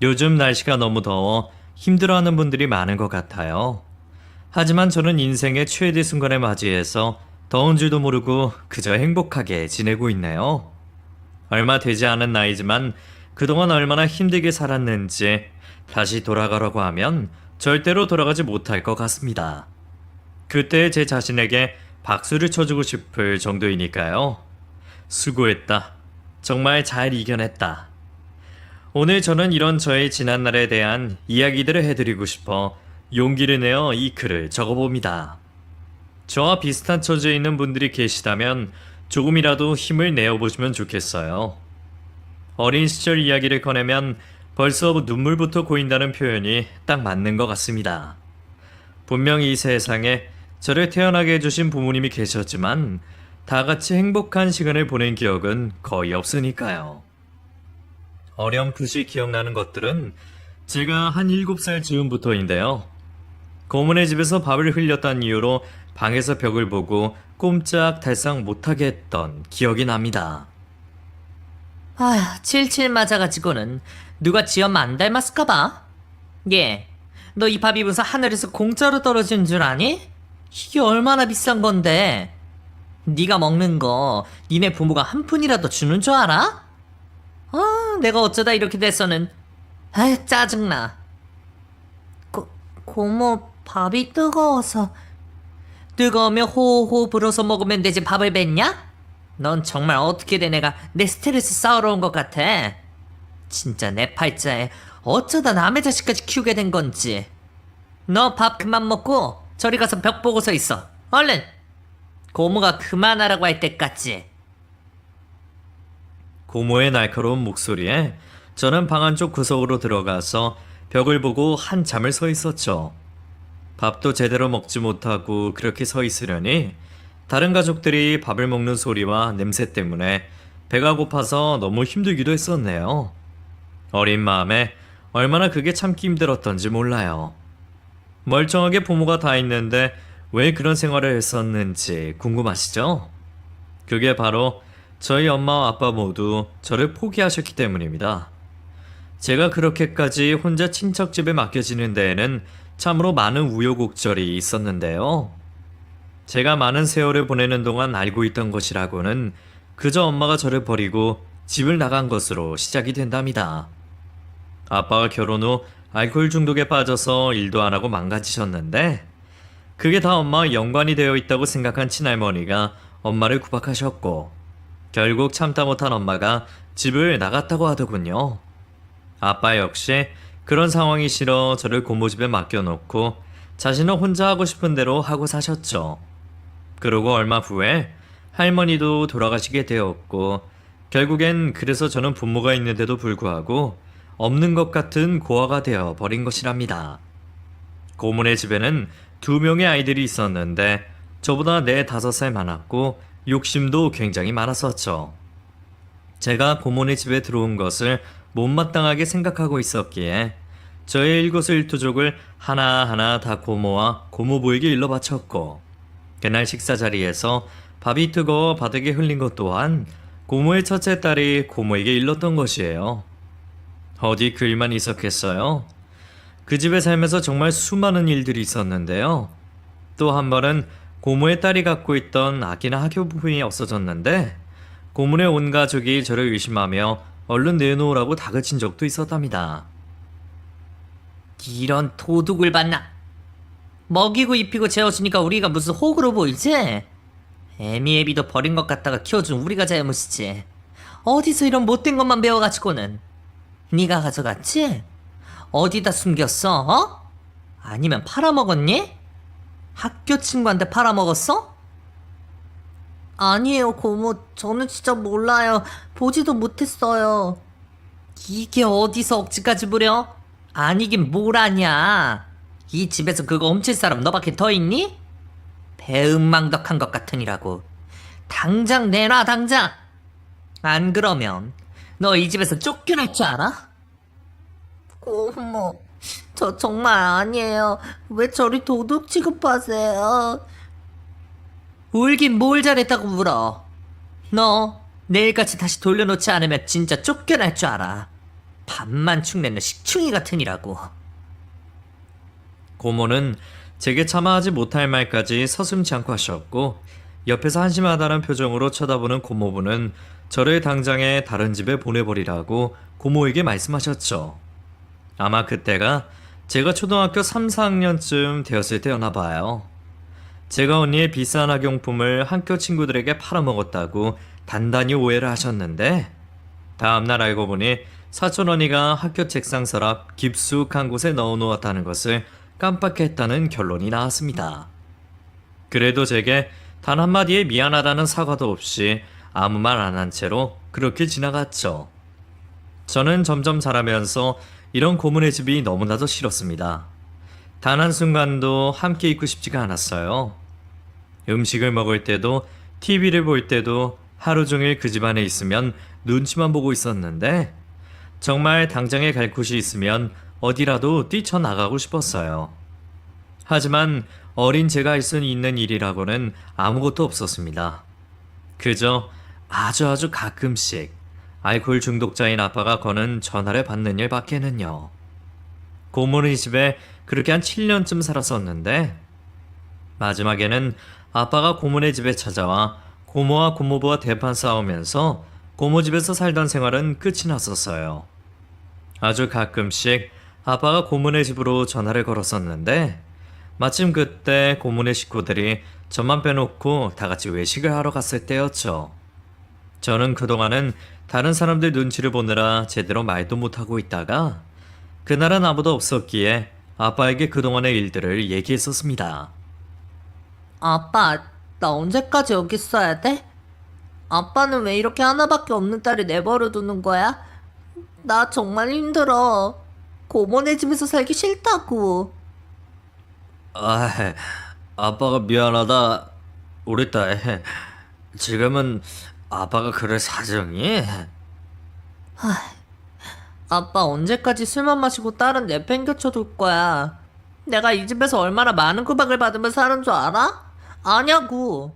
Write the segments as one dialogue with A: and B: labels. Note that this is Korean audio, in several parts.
A: 요즘 날씨가 너무 더워 힘들어하는 분들이 많은 것 같아요. 하지만 저는 인생의 최대 순간에 맞이해서 더운 줄도 모르고 그저 행복하게 지내고 있네요. 얼마 되지 않은 나이지만 그동안 얼마나 힘들게 살았는지 다시 돌아가라고 하면 절대로 돌아가지 못할 것 같습니다. 그때 제 자신에게 박수를 쳐주고 싶을 정도이니까요. 수고했다. 정말 잘 이겨냈다. 오늘 저는 이런 저의 지난날에 대한 이야기들을 해드리고 싶어 용기를 내어 이 글을 적어봅니다. 저와 비슷한 처지에 있는 분들이 계시다면 조금이라도 힘을 내어보시면 좋겠어요. 어린 시절 이야기를 꺼내면 벌써 눈물부터 고인다는 표현이 딱 맞는 것 같습니다. 분명 이 세상에 저를 태어나게 해주신 부모님이 계셨지만 다 같이 행복한 시간을 보낸 기억은 거의 없으니까요. 어렴풋이 기억나는 것들은 제가 한 7살 즈음부터인데요. 고모네 집에서 밥을 흘렸다는 이유로 방에서 벽을 보고 꼼짝달싹 못하게 했던 기억이 납니다.
B: 아휴, 칠칠 맞아가지고는 누가 지 엄마 안 닮았을까봐? 얘, 너 이 밥 입어서 하늘에서 공짜로 떨어지는 줄 아니? 이게 얼마나 비싼 건데? 네가 먹는 거 니네 부모가 한 푼이라도 주는 줄 알아? 내가 어쩌다 이렇게 됐어는. 아휴, 짜증나. 고모, 밥이 뜨거워서. 뜨거우면 호호 불어서 먹으면 되지 밥을 뱉냐? 넌 정말 어떻게 된 애가 내 스트레스 쌓으러 온 것 같아. 진짜 내 팔자에 어쩌다 남의 자식까지 키우게 된 건지. 너 밥 그만 먹고 저리 가서 벽 보고 서 있어. 얼른! 고모가 그만하라고 할 때까지.
A: 고모의 날카로운 목소리에 저는 방 안쪽 구석으로 들어가서 벽을 보고 한참을 서 있었죠. 밥도 제대로 먹지 못하고 그렇게 서 있으려니 다른 가족들이 밥을 먹는 소리와 냄새 때문에 배가 고파서 너무 힘들기도 했었네요. 어린 마음에 얼마나 그게 참기 힘들었던지 몰라요. 멀쩡하게 부모가 다 있는데 왜 그런 생활을 했었는지 궁금하시죠? 그게 바로 저희 엄마와 아빠 모두 저를 포기하셨기 때문입니다. 제가 그렇게까지 혼자 친척집에 맡겨지는 데에는 참으로 많은 우여곡절이 있었는데요. 제가 많은 세월을 보내는 동안 알고 있던 것이라고는 그저 엄마가 저를 버리고 집을 나간 것으로 시작이 된답니다. 아빠가 결혼 후 알코올 중독에 빠져서 일도 안 하고 망가지셨는데 그게 다 엄마와 연관이 되어 있다고 생각한 친할머니가 엄마를 구박하셨고 결국 참다 못한 엄마가 집을 나갔다고 하더군요. 아빠 역시 그런 상황이 싫어 저를 고모 집에 맡겨놓고 자신은 혼자 하고 싶은 대로 하고 사셨죠. 그러고 얼마 후에 할머니도 돌아가시게 되었고 결국엔 그래서 저는 부모가 있는데도 불구하고 없는 것 같은 고아가 되어 버린 것이랍니다. 고모네 집에는 2명의 아이들이 있었는데 저보다 4, 5살 많았고 욕심도 굉장히 많았었죠. 제가 고모네 집에 들어온 것을 못마땅하게 생각하고 있었기에 저의 일거수일투족을 하나하나 다 고모와 고모부에게 일러 바쳤고 그날 식사 자리에서 밥이 뜨거워 바닥에 흘린 것 또한 고모의 첫째 딸이 고모에게 일렀던 것이에요. 어디 그 일만 있었겠어요? 그 집에 살면서 정말 수많은 일들이 있었는데요. 또 한 번은 고모의 딸이 갖고 있던 아기나 학교 부품이 없어졌는데 고모네 온 가족이 저를 의심하며 얼른 내놓으라고 다그친 적도 있었답니다.
B: 이런 도둑을 봤나? 먹이고 입히고 재워주니까 우리가 무슨 호구로 보이지? 애미애비도 버린 것 같다가 키워준 우리가 잘못이지. 어디서 이런 못된 것만 배워가지고는. 네가 가져갔지? 어디다 숨겼어? 어? 아니면 팔아먹었니? 학교 친구한테 팔아먹었어? 아니에요, 고모. 저는 진짜 몰라요. 보지도 못했어요. 이게 어디서 억지까지 부려? 아니긴 뭘 아냐. 이 집에서 그거 훔칠 사람 너밖에 더 있니? 배은망덕한 것 같으니라고. 당장 내놔, 당장. 안 그러면 너 이 집에서 쫓겨날 줄 알아? 고모, 저 정말 아니에요. 왜 저리 도둑 취급하세요? 울긴 뭘 잘했다고 물어. 너 내일까지 다시 돌려놓지 않으면 진짜 쫓겨날 줄 알아. 밥만 축내는 식충이 같으니라고.
A: 고모는 제게 참아하지 못할 말까지 서슴지 않고 하셨고 옆에서 한심하다는 표정으로 쳐다보는 고모부는 저를 당장에 다른 집에 보내버리라고 고모에게 말씀하셨죠. 아마 그때가 제가 초등학교 3, 4학년쯤 되었을 때였나 봐요. 제가 언니의 비싼 학용품을 학교 친구들에게 팔아먹었다고 단단히 오해를 하셨는데 다음날 알고 보니 사촌 언니가 학교 책상 서랍 깊숙한 곳에 넣어놓았다는 것을 깜빡했다는 결론이 나왔습니다. 그래도 제게 단 한마디의 미안하다는 사과도 없이 아무 말 안 한 채로 그렇게 지나갔죠. 저는 점점 자라면서 이런 고문의 집이 너무나도 싫었습니다. 단 한순간도 함께 있고 싶지가 않았어요. 음식을 먹을 때도 TV를 볼 때도 하루 종일 그 집안에 있으면 눈치만 보고 있었는데 정말 당장에 갈 곳이 있으면 어디라도 뛰쳐나가고 싶었어요. 하지만 어린 제가 할 수 있는 일이라고는 아무것도 없었습니다. 그저 아주 가끔씩 알코올 중독자인 아빠가 거는 전화를 받는 일밖에는요. 고모네 집에 그렇게 한 7년쯤 살았었는데 마지막에는 아빠가 고모네 집에 찾아와 고모와 고모부와 대판 싸우면서 고모 집에서 살던 생활은 끝이 났었어요. 아주 가끔씩 아빠가 고모네 집으로 전화를 걸었었는데 마침 그때 고모네 식구들이 저만 빼놓고 다 같이 외식을 하러 갔을 때였죠. 저는 그동안은 다른 사람들 눈치를 보느라 제대로 말도 못하고 있다가 그날은 아무도 없었기에 아빠에게 그동안의 일들을 얘기했었습니다.
B: 아빠, 나 언제까지 여기 있어야 돼? 아빠는 왜 이렇게 하나밖에 없는 딸을 내버려 두는 거야? 나 정말 힘들어. 고모네 집에서 살기 싫다고.
A: 아빠가 미안하다. 우리 딸, 지금은 아빠가 그럴 사정이?
B: 아빠 언제까지 술만 마시고 딸은 내팽개쳐 둘 거야? 내가 이 집에서 얼마나 많은 구박을 받으면서 사는 줄 알아? 아냐고.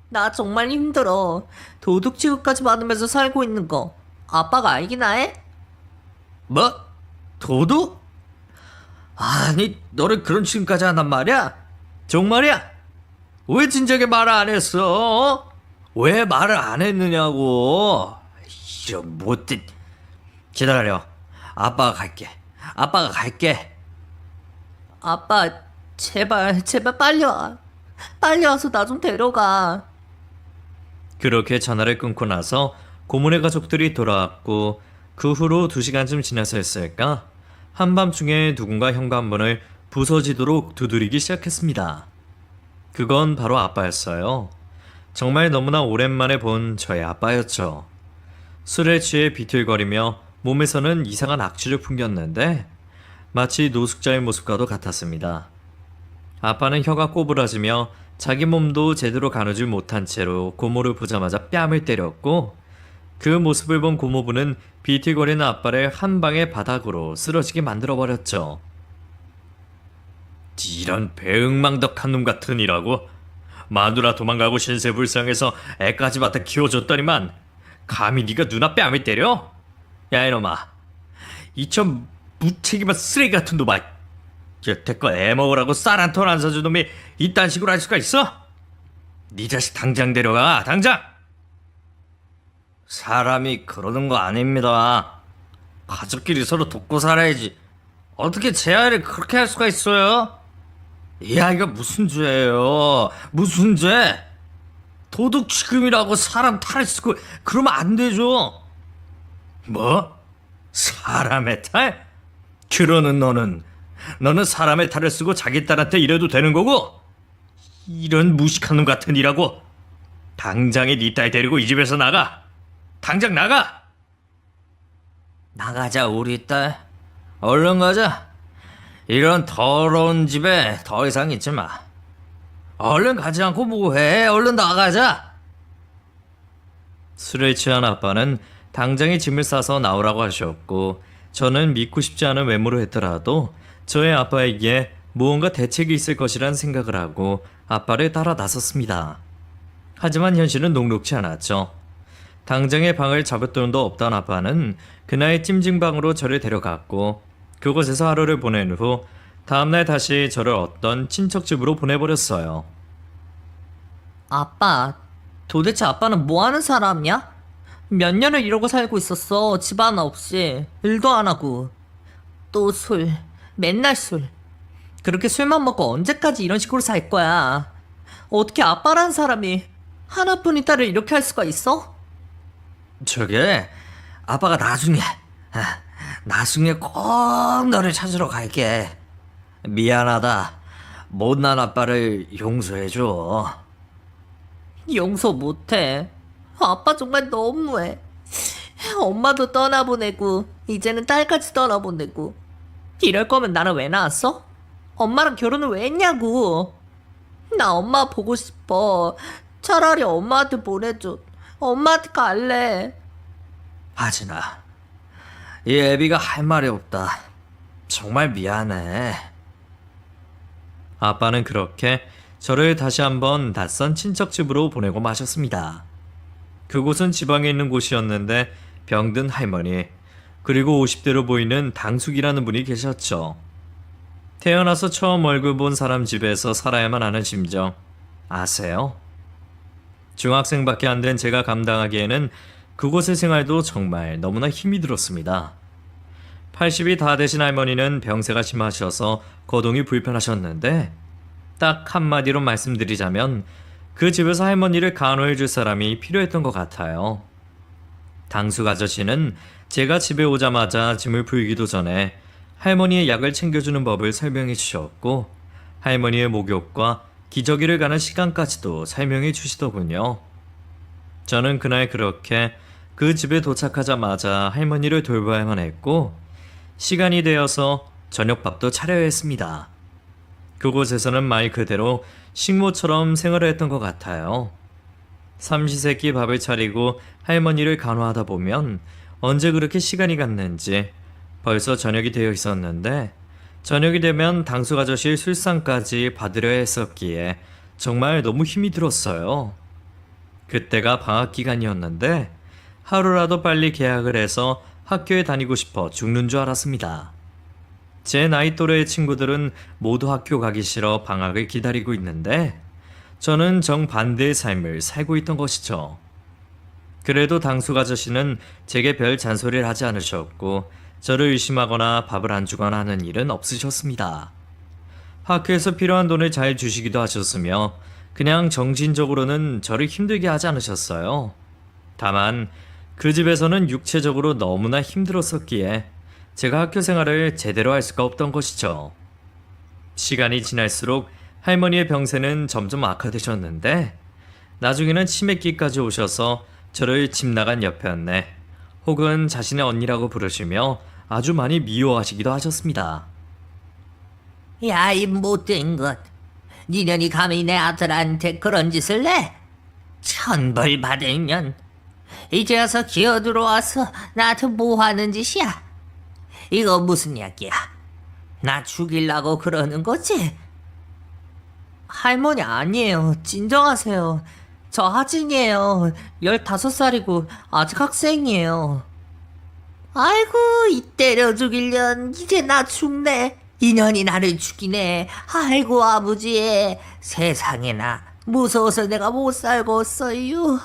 B: 나 정말 힘들어. 도둑 취급까지 받으면서 살고 있는 거 아빠가 알기나 해?
A: 뭐? 도둑? 아니, 너를 그런 취급까지 한단 말이야? 정말이야? 왜 진작에 말을 안 했어? 왜 말을 안 했느냐고? 이런 못된... 기다려. 아빠가 갈게.
B: 아빠, 제발 빨리 와. 빨리 와서 나 좀 데려가.
A: 그렇게 전화를 끊고 나서 고모네 가족들이 돌아왔고 그 후로 2시간쯤 지나서였을까? 한밤중에 누군가 현관문을 부서지도록 두드리기 시작했습니다. 그건 바로 아빠였어요. 정말 너무나 오랜만에 본 저의 아빠였죠. 술에 취해 비틀거리며 몸에서는 이상한 악취를 풍겼는데 마치 노숙자의 모습과도 같았습니다. 아빠는 혀가 꼬부라지며 자기 몸도 제대로 가누지 못한 채로 고모를 보자마자 뺨을 때렸고 그 모습을 본 고모부는 비틀거리는 아빠를 한 방에 바닥으로 쓰러지게 만들어버렸죠. 이런 배응망덕한 놈 같으니라고? 마누라 도망가고 신세 불쌍해서 애까지 맡아 키워줬더니만 감히 네가 누나 뺨을 때려? 야 이놈아, 이천 무책임한 쓰레기 같은 놈아. 여태껏 애 먹으라고 쌀 한 톨 안 사준 놈이 이딴 식으로 할 수가 있어? 네 자식 당장 데려가, 당장! 사람이 그러는 거 아닙니다. 가족끼리 서로 돕고 살아야지. 어떻게 제 아이를 그렇게 할 수가 있어요? 이 아이가 무슨 죄예요? 무슨 죄? 도둑 취급이라고 사람 탈 쓰고 그러면 안 되죠. 뭐? 사람의 탈? 그러는 너는 사람의 탈을 쓰고 자기 딸한테 이래도 되는 거고? 이런 무식한 놈 같은 이라고. 당장에 네 딸 데리고 이 집에서 나가. 당장 나가. 나가자 우리 딸. 얼른 가자. 이런 더러운 집에 더 이상 있지 마. 얼른 가지 않고 뭐해. 얼른 나가자. 술에 취한 아빠는 당장에 짐을 싸서 나오라고 하셨고 저는 믿고 싶지 않은 외모로 했더라도 저의 아빠에게 무언가 대책이 있을 것이란 생각을 하고 아빠를 따라 나섰습니다. 하지만 현실은 녹록지 않았죠. 당장에 방을 잡을 돈도 없던 아빠는 그날 찜질방으로 저를 데려갔고 그곳에서 하루를 보낸 후 다음날 다시 저를 어떤 친척 집으로 보내버렸어요.
B: 아빠, 도대체 아빠는 뭐 하는 사람이야? 몇 년을 이러고 살고 있었어. 집 하나 없이. 일도 안 하고. 또 술. 맨날 술. 그렇게 술만 먹고 언제까지 이런 식으로 살 거야? 어떻게 아빠라는 사람이 하나뿐인 딸을 이렇게 할 수가 있어?
C: 저게 아빠가 나중에 꼭 너를 찾으러 갈게. 미안하다. 못난 아빠를 용서해줘.
B: 용서 못해. 아빠 정말 너무해. 엄마도 떠나보내고 이제는 딸까지 떠나보내고. 이럴 거면 나는 왜 낳았어? 엄마랑 결혼을 왜 했냐고. 나 엄마 보고 싶어. 차라리 엄마한테 보내줘. 엄마한테 갈래.
C: 하진아, 이 애비가 할 말이 없다. 정말 미안해.
A: 아빠는 그렇게 저를 다시 한번 낯선 친척 집으로 보내고 마셨습니다. 그곳은 지방에 있는 곳이었는데 병든 할머니, 그리고 50대로 보이는 당숙이라는 분이 계셨죠. 태어나서 처음 얼굴 본 사람 집에서 살아야만 하는 심정 아세요? 중학생밖에 안 된 제가 감당하기에는 그곳의 생활도 정말 너무나 힘이 들었습니다. 80이 다 되신 할머니는 병세가 심하셔서 거동이 불편하셨는데 딱 한마디로 말씀드리자면 그 집에서 할머니를 간호해 줄 사람이 필요했던 것 같아요. 당숙 아저씨는 제가 집에 오자마자 짐을 풀기도 전에 할머니의 약을 챙겨주는 법을 설명해 주셨고 할머니의 목욕과 기저귀를 가는 시간까지도 설명해 주시더군요. 저는 그날 그렇게 그 집에 도착하자마자 할머니를 돌봐야만 했고 시간이 되어서 저녁밥도 차려야 했습니다. 그곳에서는 말 그대로 식모처럼 생활을 했던 것 같아요. 삼시세끼 밥을 차리고 할머니를 간호하다 보면 언제 그렇게 시간이 갔는지 벌써 저녁이 되어 있었는데 저녁이 되면 당숙 아저씨의 술상까지 받으려야 했었기에 정말 너무 힘이 들었어요. 그때가 방학 기간이었는데 하루라도 빨리 개학을 해서 학교에 다니고 싶어 죽는 줄 알았습니다. 제 나이 또래의 친구들은 모두 학교 가기 싫어 방학을 기다리고 있는데 저는 정반대의 삶을 살고 있던 것이죠. 그래도 당숙 아저씨는 제게 별 잔소리를 하지 않으셨고 저를 의심하거나 밥을 안 주거나 하는 일은 없으셨습니다. 학교에서 필요한 돈을 잘 주시기도 하셨으며 그냥 정신적으로는 저를 힘들게 하지 않으셨어요. 다만 그 집에서는 육체적으로 너무나 힘들었었기에 제가 학교 생활을 제대로 할 수가 없던 것이죠. 시간이 지날수록 할머니의 병세는 점점 악화되셨는데 나중에는 치매기까지 오셔서 저를 집 나간 여편네 혹은 자신의 언니라고 부르시며 아주 많이 미워하시기도 하셨습니다.
B: 야, 이 못된 것. 니년이 감히 내 아들한테 그런 짓을 내? 천벌 받으면 이제 와서 기어들어와서 나한테 뭐 하는 짓이야? 이거 무슨 약이야? 나 죽이려고 그러는 거지? 할머니 아니에요. 진정하세요. 저 하진이에요. 15살이고 아직 학생이에요. 아이고, 이 때려 죽이련 이제 나 죽네. 인연이 나를 죽이네. 아이고, 아버지. 세상에나 무서워서 내가 못 살겠어요.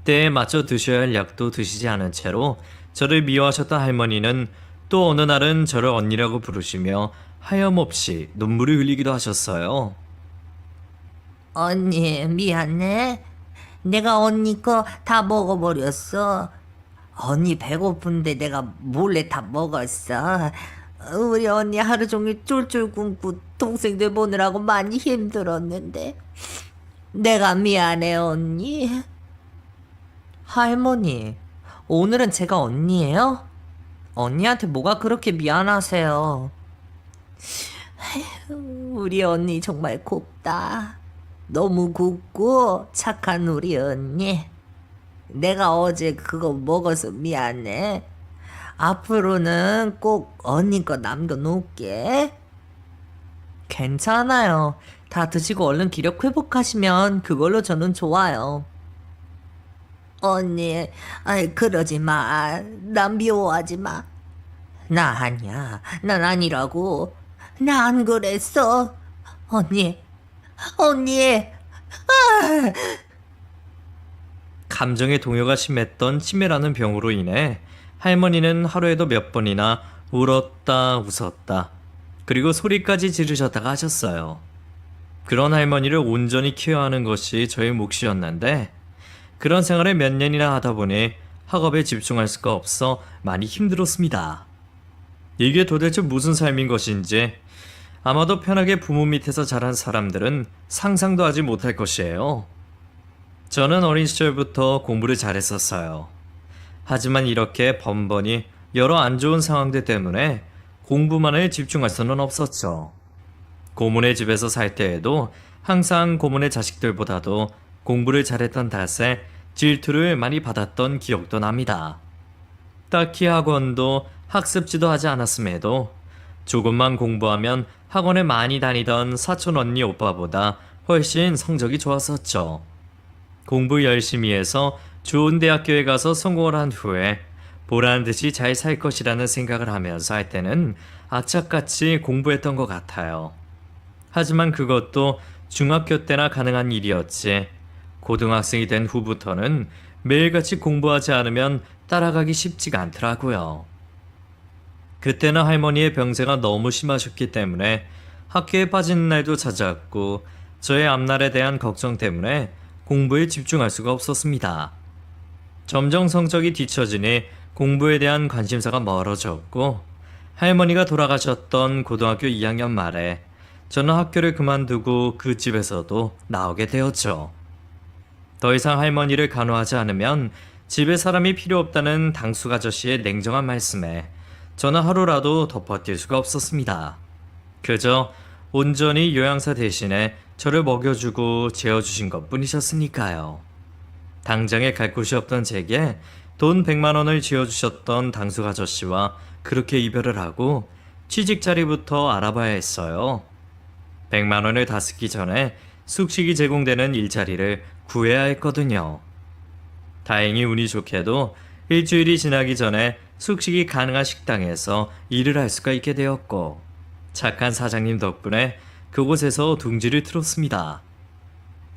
A: 때에 맞춰 드셔야 할 약도 드시지 않은 채로 저를 미워하셨던 할머니는 또 어느 날은 저를 언니라고 부르시며 하염없이 눈물을 흘리기도 하셨어요.
B: 언니, 미안해. 내가 언니 거 다 먹어버렸어. 언니 배고픈데 내가 몰래 다 먹었어. 우리 언니 하루 종일 쫄쫄 굶고 동생들 보느라고 많이 힘들었는데. 내가 미안해, 언니. 할머니, 오늘은 제가 언니예요? 언니한테 뭐가 그렇게 미안하세요? 우리 언니 정말 곱다. 너무 곱고 착한 우리 언니. 내가 어제 그거 먹어서 미안해. 앞으로는 꼭 언니 거 남겨놓을게. 괜찮아요. 다 드시고 얼른 기력 회복하시면 그걸로 저는 좋아요. 언니, 아이, 그러지 마. 난 미워하지 마. 나 아니야. 난 아니라고. 나 안 그랬어. 언니, 언니.
A: 감정의 동요가 심했던 치매라는 병으로 인해 할머니는 하루에도 몇 번이나 울었다 웃었다 그리고 소리까지 지르셨다가 하셨어요. 그런 할머니를 온전히 케어하는 것이 저의 몫이었는데 그런 생활을 몇 년이나 하다 보니 학업에 집중할 수가 없어 많이 힘들었습니다. 이게 도대체 무슨 삶인 것인지 아마도 편하게 부모 밑에서 자란 사람들은 상상도 하지 못할 것이에요. 저는 어린 시절부터 공부를 잘했었어요. 하지만 이렇게 번번이 여러 안 좋은 상황들 때문에 공부만에 집중할 수는 없었죠. 고모네 집에서 살 때에도 항상 고모네 자식들보다도 공부를 잘했던 탓에 질투를 많이 받았던 기억도 납니다. 딱히 학원도 학습지도 하지 않았음에도 조금만 공부하면 학원에 많이 다니던 사촌 언니 오빠보다 훨씬 성적이 좋았었죠. 공부 열심히 해서 좋은 대학교에 가서 성공을 한 후에 보란 듯이 잘 살 것이라는 생각을 하면서 할 때는 악착같이 공부했던 것 같아요. 하지만 그것도 중학교 때나 가능한 일이었지 고등학생이 된 후부터는 매일같이 공부하지 않으면 따라가기 쉽지가 않더라고요. 그때는 할머니의 병세가 너무 심하셨기 때문에 학교에 빠지는 날도 잦았고 저의 앞날에 대한 걱정 때문에 공부에 집중할 수가 없었습니다. 점점 성적이 뒤처지니 공부에 대한 관심사가 멀어졌고 할머니가 돌아가셨던 고등학교 2학년 말에 저는 학교를 그만두고 그 집에서도 나오게 되었죠. 더 이상 할머니를 간호하지 않으면 집에 사람이 필요 없다는 당숙 아저씨의 냉정한 말씀에 저는 하루라도 더 버틸 수가 없었습니다. 그저 온전히 요양사 대신에 저를 먹여주고 재워주신 것 뿐이셨으니까요. 당장에 갈 곳이 없던 제게 돈 100만 원을 쥐어주셨던 당숙 아저씨와 그렇게 이별을 하고 취직 자리부터 알아봐야 했어요. 100만 원을 다 쓰기 전에 숙식이 제공되는 일자리를 구해야 했거든요. 다행히 운이 좋게도 일주일이 지나기 전에 숙식이 가능한 식당에서 일을 할 수가 있게 되었고 착한 사장님 덕분에 그곳에서 둥지를 틀었습니다.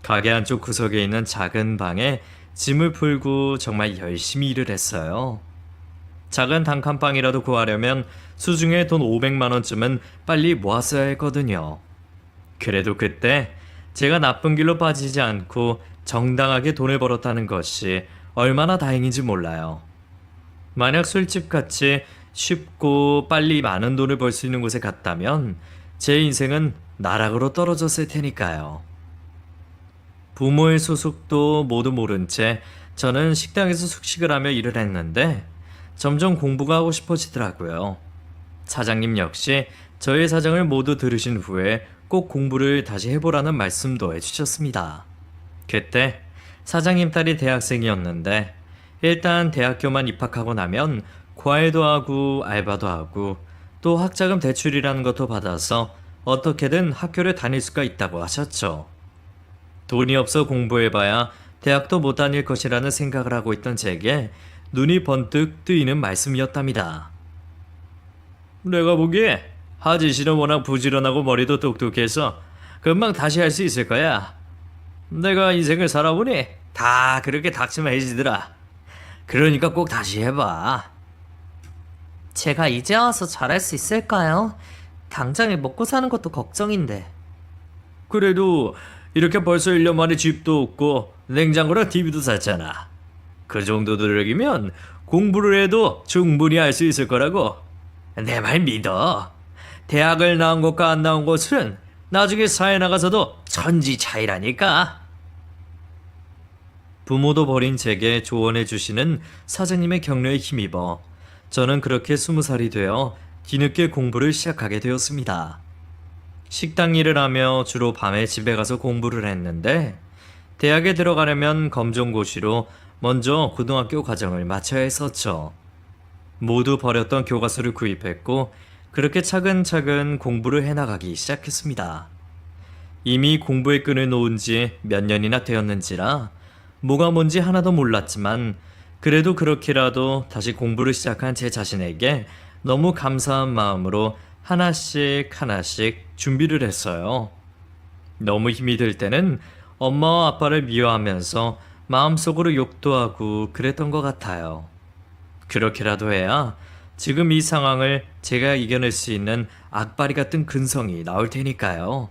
A: 가게 한쪽 구석에 있는 작은 방에 짐을 풀고 정말 열심히 일을 했어요. 작은 단칸방이라도 구하려면 수중에 돈 500만 원쯤은 빨리 모았어야 했거든요. 그래도 그때 제가 나쁜 길로 빠지지 않고 정당하게 돈을 벌었다는 것이 얼마나 다행인지 몰라요. 만약 술집같이 쉽고 빨리 많은 돈을 벌 수 있는 곳에 갔다면 제 인생은 나락으로 떨어졌을 테니까요. 부모의 소속도 모두 모른 채 저는 식당에서 숙식을 하며 일을 했는데 점점 공부가 하고 싶어지더라고요. 사장님 역시 저의 사정을 모두 들으신 후에 꼭 공부를 다시 해보라는 말씀도 해주셨습니다. 그때 사장님 딸이 대학생이었는데 일단 대학교만 입학하고 나면 과외도 하고 알바도 하고 또 학자금 대출이라는 것도 받아서 어떻게든 학교를 다닐 수가 있다고 하셨죠. 돈이 없어 공부해봐야 대학도 못 다닐 것이라는 생각을 하고 있던 제게 눈이 번뜩 뜨이는 말씀이었답니다. 내가 보기에 하진 씨는 워낙 부지런하고 머리도 똑똑해서 금방 다시 할 수 있을 거야. 내가 인생을 살아보니 다 그렇게 닥치해지더라. 그러니까 꼭 다시 해봐.
B: 제가 이제 와서 잘할 수 있을까요? 당장에 먹고 사는 것도 걱정인데.
A: 그래도 이렇게 벌써 1년 만에 집도 없고 냉장고랑 TV도 샀잖아. 그 정도 노력이면 공부를 해도 충분히 할 수 있을 거라고. 내 말 믿어. 대학을 나온 것과 안 나온 것은 나중에 사회 나가서도 천지 차이라니까. 부모도 버린 제게 조언해 주시는 사장님의 격려에 힘입어 저는 그렇게 20살이 되어 뒤늦게 공부를 시작하게 되었습니다. 식당 일을 하며 주로 밤에 집에 가서 공부를 했는데 대학에 들어가려면 검정고시로 먼저 고등학교 과정을 마쳐야 했었죠. 모두 버렸던 교과서를 구입했고 그렇게 차근차근 공부를 해나가기 시작했습니다. 이미 공부의 끈을 놓은 지 몇 년이나 되었는지라 뭐가 뭔지 하나도 몰랐지만 그래도 그렇게라도 다시 공부를 시작한 제 자신에게 너무 감사한 마음으로 하나씩 하나씩 준비를 했어요. 너무 힘이 들 때는 엄마와 아빠를 미워하면서 마음속으로 욕도 하고 그랬던 것 같아요. 그렇게라도 해야 지금 이 상황을 제가 이겨낼 수 있는 악바리 같은 근성이 나올 테니까요.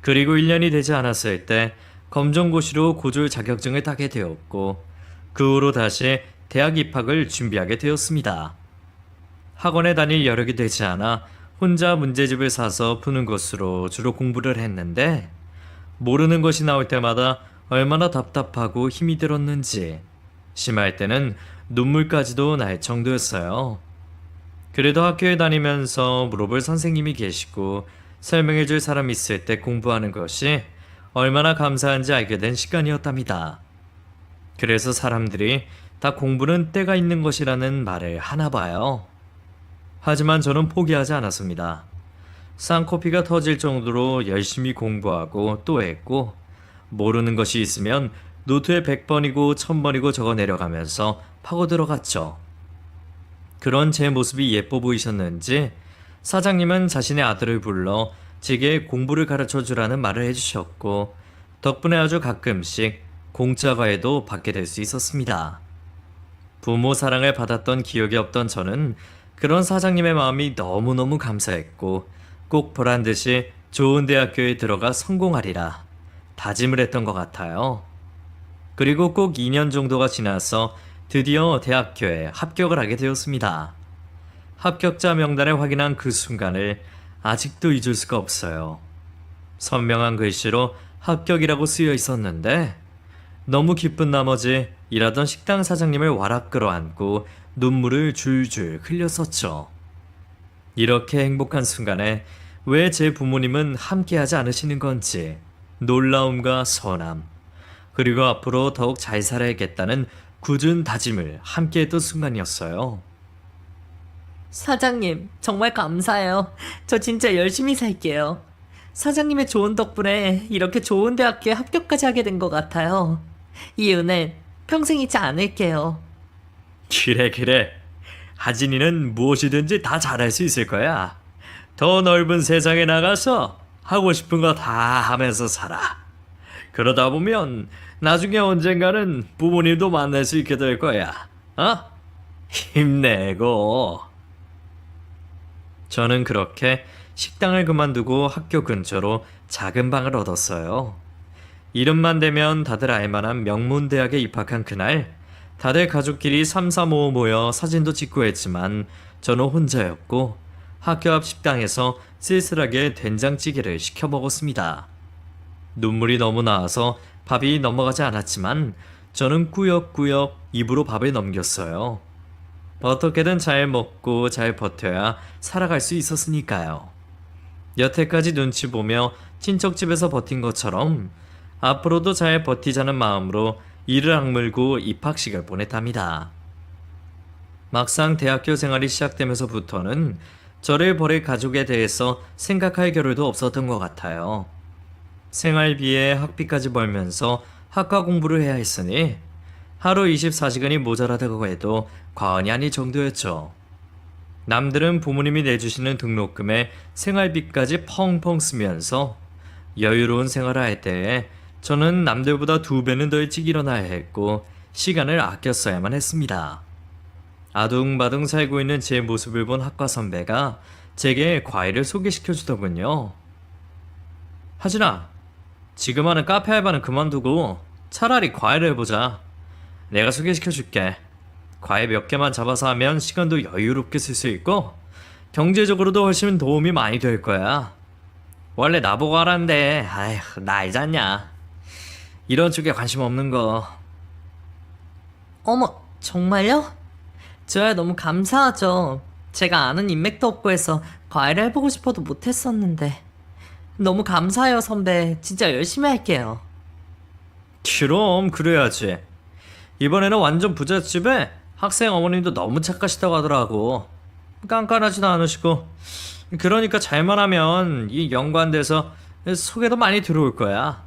A: 그리고 1년이 되지 않았을 때 검정고시로 고졸 자격증을 따게 되었고 그 후로 다시 대학 입학을 준비하게 되었습니다. 학원에 다닐 여력이 되지 않아 혼자 문제집을 사서 푸는 것으로 주로 공부를 했는데 모르는 것이 나올 때마다 얼마나 답답하고 힘이 들었는지 심할 때는 눈물까지도 날 정도였어요. 그래도 학교에 다니면서 물어볼 선생님이 계시고 설명해줄 사람 있을 때 공부하는 것이 얼마나 감사한지 알게 된 시간이었답니다. 그래서 사람들이 다 공부는 때가 있는 것이라는 말을 하나 봐요. 하지만 저는 포기하지 않았습니다. 쌍코피가 터질 정도로 열심히 공부하고 또 했고 모르는 것이 있으면 노트에 100번이고 1000번이고 적어 내려가면서 파고 들어갔죠. 그런 제 모습이 예뻐 보이셨는지 사장님은 자신의 아들을 불러 제게 공부를 가르쳐 주라는 말을 해주셨고 덕분에 아주 가끔씩 공짜 과외도 받게 될 수 있었습니다. 부모 사랑을 받았던 기억이 없던 저는 그런 사장님의 마음이 너무너무 감사했고 꼭 보란 듯이 좋은 대학교에 들어가 성공하리라 다짐을 했던 것 같아요. 그리고 꼭 2년 정도가 지나서 드디어 대학교에 합격을 하게 되었습니다. 합격자 명단을 확인한 그 순간을 아직도 잊을 수가 없어요. 선명한 글씨로 합격이라고 쓰여 있었는데 너무 기쁜 나머지 일하던 식당 사장님을 와락 끌어안고 눈물을 줄줄 흘렸었죠. 이렇게 행복한 순간에 왜 제 부모님은 함께하지 않으시는 건지 놀라움과 서운함 그리고 앞으로 더욱 잘 살아야겠다는 굳은 다짐을 함께했던 순간이었어요.
B: 사장님, 정말 감사해요. 저 진짜 열심히 살게요. 사장님의 좋은 덕분에 이렇게 좋은 대학교에 합격까지 하게 된 것 같아요. 이 은혜 평생 잊지 않을게요.
A: 그래. 하진이는 무엇이든지 다 잘할 수 있을 거야. 더 넓은 세상에 나가서 하고 싶은 거 다 하면서 살아. 그러다 보면 나중에 언젠가는 부모님도 만날 수 있게 될 거야. 힘내고. 저는 그렇게 식당을 그만두고 학교 근처로 작은 방을 얻었어요. 이름만 대면 다들 알만한 명문대학에 입학한 그날 다들 가족끼리 3-4-5 모여 사진도 찍고 했지만 저는 혼자였고 학교 앞 식당에서 쓸쓸하게 된장찌개를 시켜 먹었습니다. 눈물이 너무 나와서 밥이 넘어가지 않았지만 저는 꾸역꾸역 입으로 밥을 넘겼어요. 어떻게든 잘 먹고 잘 버텨야 살아갈 수 있었으니까요. 여태까지 눈치 보며 친척집에서 버틴 것처럼 앞으로도 잘 버티자는 마음으로 이를 악물고 입학식을 보냈답니다. 막상 대학교 생활이 시작되면서부터는 저를 버릴 가족에 대해서 생각할 겨를도 없었던 것 같아요. 생활비에 학비까지 벌면서 학과 공부를 해야 했으니 하루 24시간이 모자라다고 해도 과언이 아닐 정도였죠. 남들은 부모님이 내주시는 등록금에 생활비까지 펑펑 쓰면서 여유로운 생활을 할 때에 저는 남들보다 2배는 더 일찍 일어나야 했고 시간을 아껴 써야만 했습니다. 아둥바둥 살고 있는 제 모습을 본 학과 선배가 제게 과외를 소개시켜 주더군요. 하진아, 지금 하는 카페 알바는 그만두고 차라리 과외를 해보자. 내가 소개시켜 줄게. 과외 몇 개만 잡아서 하면 시간도 여유롭게 쓸 수 있고 경제적으로도 훨씬 도움이 많이 될 거야. 원래 나보고 하란데 아휴 나 알잖냐. 이런 쪽에 관심 없는 거.
B: 어머, 정말요? 저야 너무 감사하죠. 제가 아는 인맥도 없고 해서 과외를 해보고 싶어도 못했었는데. 너무 감사해요, 선배. 진짜 열심히 할게요.
A: 그럼 그래야지. 이번에는 완전 부잣집에 학생 어머님도 너무 착하시다고 하더라고. 깐깐하지도 않으시고. 그러니까 잘만 하면 이 연관돼서 소개도 많이 들어올 거야.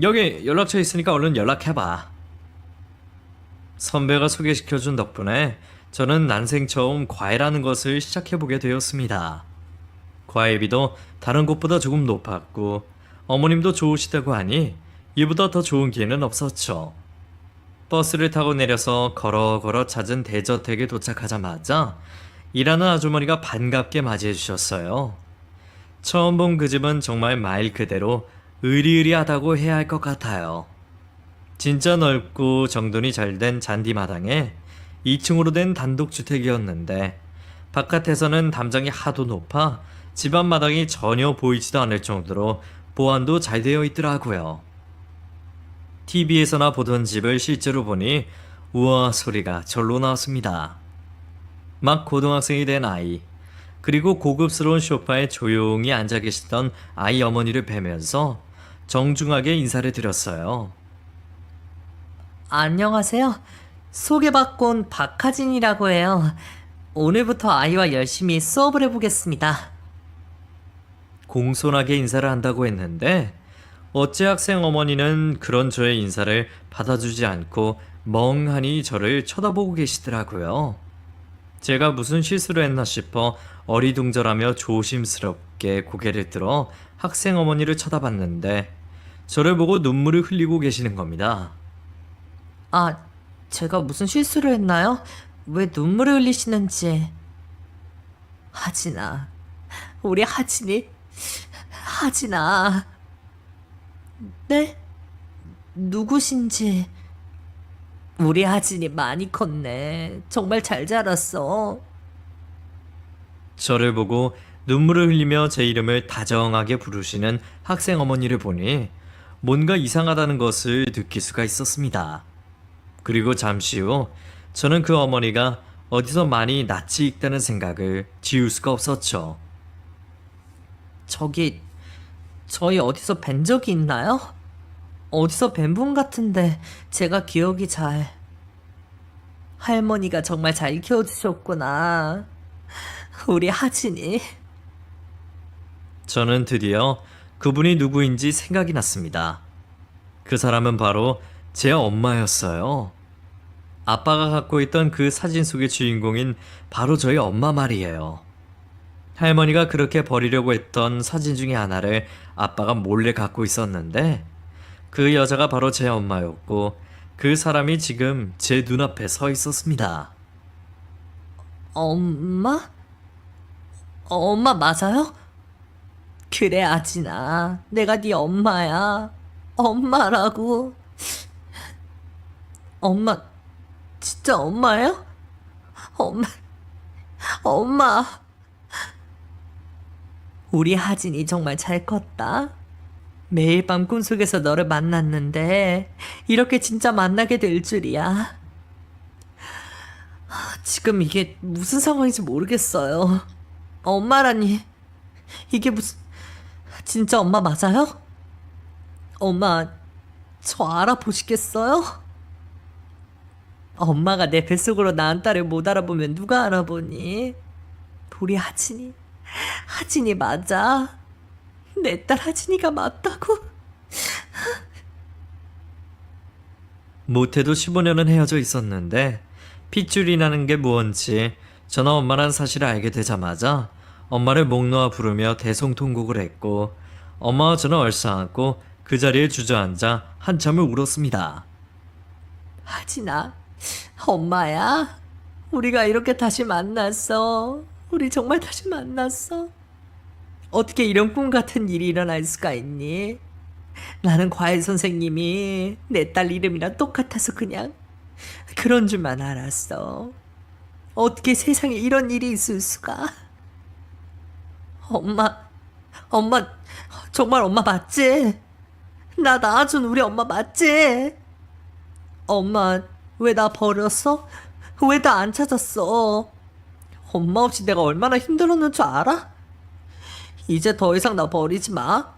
A: 여기 연락처 있으니까 얼른 연락해봐. 선배가 소개시켜준 덕분에 저는 난생 처음 과외라는 것을 시작해보게 되었습니다. 과외비도 다른 곳보다 조금 높았고 어머님도 좋으시다고 하니 이보다 더 좋은 기회는 없었죠. 버스를 타고 내려서 걸어 찾은 대저택에 도착하자마자 일하는 아주머니가 반갑게 맞이해 주셨어요. 처음 본 그 집은 정말 말 그대로 으리으리하다고 해야 할 것 같아요. 진짜 넓고 정돈이 잘 된 잔디마당에 2층으로 된 단독주택이었는데 바깥에서는 담장이 하도 높아 집 앞마당이 전혀 보이지도 않을 정도로 보안도 잘 되어 있더라고요. TV에서나 보던 집을 실제로 보니 우와 소리가 절로 나왔습니다. 막 고등학생이 된 아이, 그리고 고급스러운 소파에 조용히 앉아 계시던 아이 어머니를 뵈면서 정중하게 인사를 드렸어요.
B: 안녕하세요. 소개받고 온 박하진이라고 해요. 오늘부터 아이와 열심히 수업을 해보겠습니다.
A: 공손하게 인사를 한다고 했는데 어째 학생 어머니는 그런 저의 인사를 받아주지 않고 멍하니 저를 쳐다보고 계시더라고요. 제가 무슨 실수를 했나 싶어 어리둥절하며 조심스럽게 고개를 들어 학생 어머니를 쳐다봤는데 저를 보고 눈물을 흘리고 계시는 겁니다.
B: 아, 제가 무슨 실수를 했나요? 왜 눈물을 흘리시는지. 하진아, 우리 하진이, 하진아. 네? 누구신지. 우리 하진이 많이 컸네. 정말 잘 자랐어.
A: 저를 보고 눈물을 흘리며 제 이름을 다정하게 부르시는 학생 어머니를 보니 뭔가 이상하다는 것을 느낄 수가 있었습니다. 그리고 잠시 후 저는 그 어머니가 어디서 많이 낯이 익다는 생각을 지울 수가 없었죠.
B: 저희 어디서 뵌 적이 있나요? 어디서 뵌 분 같은데 제가 기억이 잘. 할머니가 정말 잘 키워주셨구나. 우리 하진이.
A: 저는 드디어 그분이 누구인지 생각이 났습니다. 그 사람은 바로 제 엄마였어요. 아빠가 갖고 있던 그 사진 속의 주인공인 바로 저희 엄마 말이에요. 할머니가 그렇게 버리려고 했던 사진 중에 하나를 아빠가 몰래 갖고 있었는데 그 여자가 바로 제 엄마였고 그 사람이 지금 제 눈앞에 서 있었습니다.
B: 엄마? 엄마 맞아요? 그래 아진아, 내가 네 엄마야. 엄마라고. 엄마 진짜 엄마예요? 엄마. 우리 하진이 정말 잘 컸다. 매일 밤 꿈속에서 너를 만났는데 이렇게 진짜 만나게 될 줄이야. 지금 이게 무슨 상황인지 모르겠어요. 엄마라니. 이게 무슨. 진짜 엄마 맞아요? 엄마 저 알아보시겠어요? 엄마가 내 뱃속으로 낳은 딸을 못 알아보면 누가 알아보니? 우리 하진이 맞아. 내 딸 하진이가 맞다고.
A: 못해도 15년은 헤어져 있었는데 핏줄이 나는 게 무언지 저나 엄마란 사실을 알게 되자마자 엄마를 목 놓아 부르며 대성통곡을 했고 엄마와 저는 얼싸안고 그 자리에 주저앉아 한참을 울었습니다.
B: 하진아, 엄마야. 우리가 이렇게 다시 만났어. 우리 정말 다시 만났어. 어떻게 이런 꿈 같은 일이 일어날 수가 있니? 나는 과외 선생님이 내 딸 이름이랑 똑같아서 그냥 그런 줄만 알았어. 어떻게 세상에 이런 일이 있을 수가? 엄마, 정말 엄마 맞지? 나 낳아준 우리 엄마 맞지? 엄마, 왜 나 버렸어? 왜 나 안 찾았어? 엄마 없이 내가 얼마나 힘들었는 줄 알아? 이제 더 이상 나 버리지 마.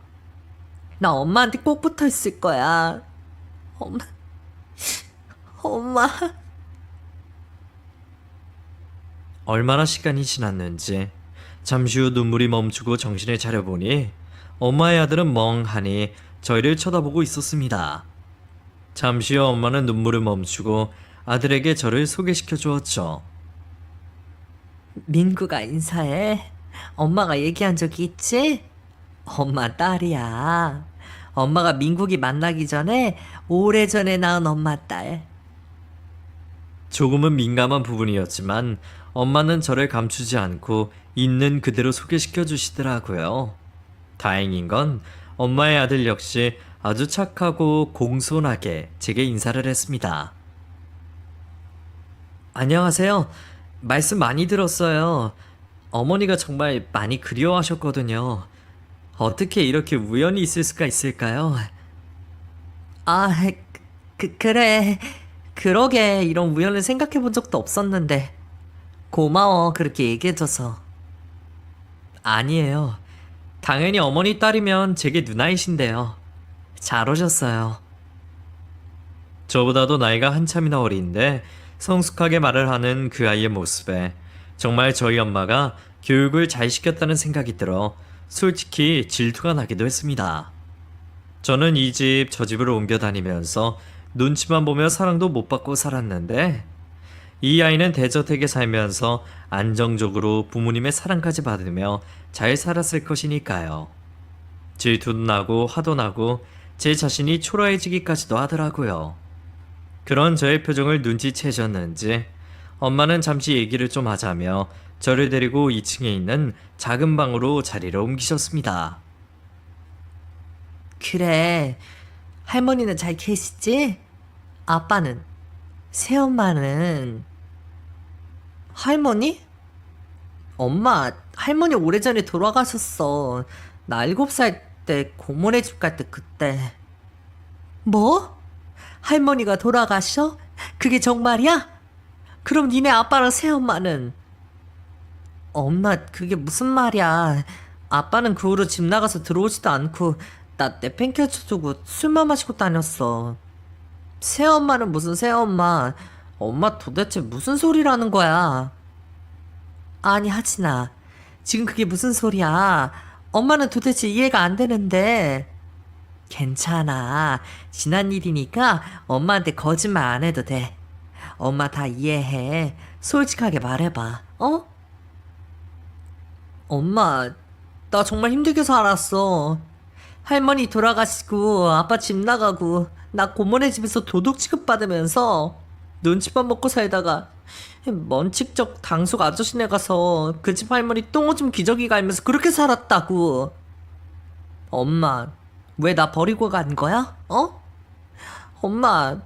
B: 나 엄마한테 꼭 붙어 있을 거야. 엄마.
A: 얼마나 시간이 지났는지 잠시 후 눈물이 멈추고 정신을 차려보니 엄마의 아들은 멍하니 저희를 쳐다보고 있었습니다. 잠시 후 엄마는 눈물을 멈추고 아들에게 저를 소개시켜 주었죠.
B: 민구가 인사해. 엄마가 얘기한 적이 있지? 엄마 딸이야. 엄마가 민국이 만나기 전에 오래전에 낳은 엄마 딸.
A: 조금은 민감한 부분이었지만 엄마는 저를 감추지 않고 있는 그대로 소개시켜 주시더라고요. 다행인 건 엄마의 아들 역시 아주 착하고 공손하게 제게 인사를 했습니다. 안녕하세요. 말씀 많이 들었어요. 어머니가 정말 많이 그리워하셨거든요. 어떻게 이렇게 우연히 있을 수가 있을까요?
B: 아, 그래. 그러게 이런 우연을 생각해 본 적도 없었는데. 고마워, 그렇게 얘기해줘서.
A: 아니에요. 당연히 어머니 딸이면 제게 누나이신데요. 잘 오셨어요. 저보다도 나이가 한참이나 어린데 성숙하게 말을 하는 그 아이의 모습에 정말 저희 엄마가 교육을 잘 시켰다는 생각이 들어 솔직히 질투가 나기도 했습니다. 저는 이 집 저 집으로 옮겨 다니면서 눈치만 보며 사랑도 못 받고 살았는데 이 아이는 대저택에 살면서 안정적으로 부모님의 사랑까지 받으며 잘 살았을 것이니까요. 질투도 나고 화도 나고 제 자신이 초라해지기까지도 하더라고요. 그런 저의 표정을 눈치채셨는지 엄마는 잠시 얘기를 좀 하자며 저를 데리고 2층에 있는 작은 방으로 자리를 옮기셨습니다.
B: 그래. 할머니는 잘 계시지? 아빠는? 새엄마는? 할머니? 엄마, 할머니 오래전에 돌아가셨어. 나 7살 때 고모네 집 갈 때 그때. 뭐? 할머니가 돌아가셔? 그게 정말이야? 그럼 니네 아빠랑 새엄마는? 엄마, 그게 무슨 말이야. 아빠는 그 후로 집 나가서 들어오지도 않고 나 내팽개쳐주고 술만 마시고 다녔어. 새엄마는 무슨 새엄마. 엄마 도대체 무슨 소리라는 거야. 아니 하진아, 지금 그게 무슨 소리야. 엄마는 도대체 이해가 안 되는데. 괜찮아. 지난 일이니까 엄마한테 거짓말 안 해도 돼. 엄마 다 이해해. 솔직하게 말해봐. 어? 엄마, 나 정말 힘들게 살았어. 할머니 돌아가시고 아빠 집 나가고 나 고모네 집에서 도둑 취급받으면서 눈치밥 먹고 살다가 먼치적 당숙 아저씨네 가서 그 집 할머니 똥오줌 기저귀 갈면서 그렇게 살았다고. 엄마, 왜 나 버리고 간 거야? 어? 엄마,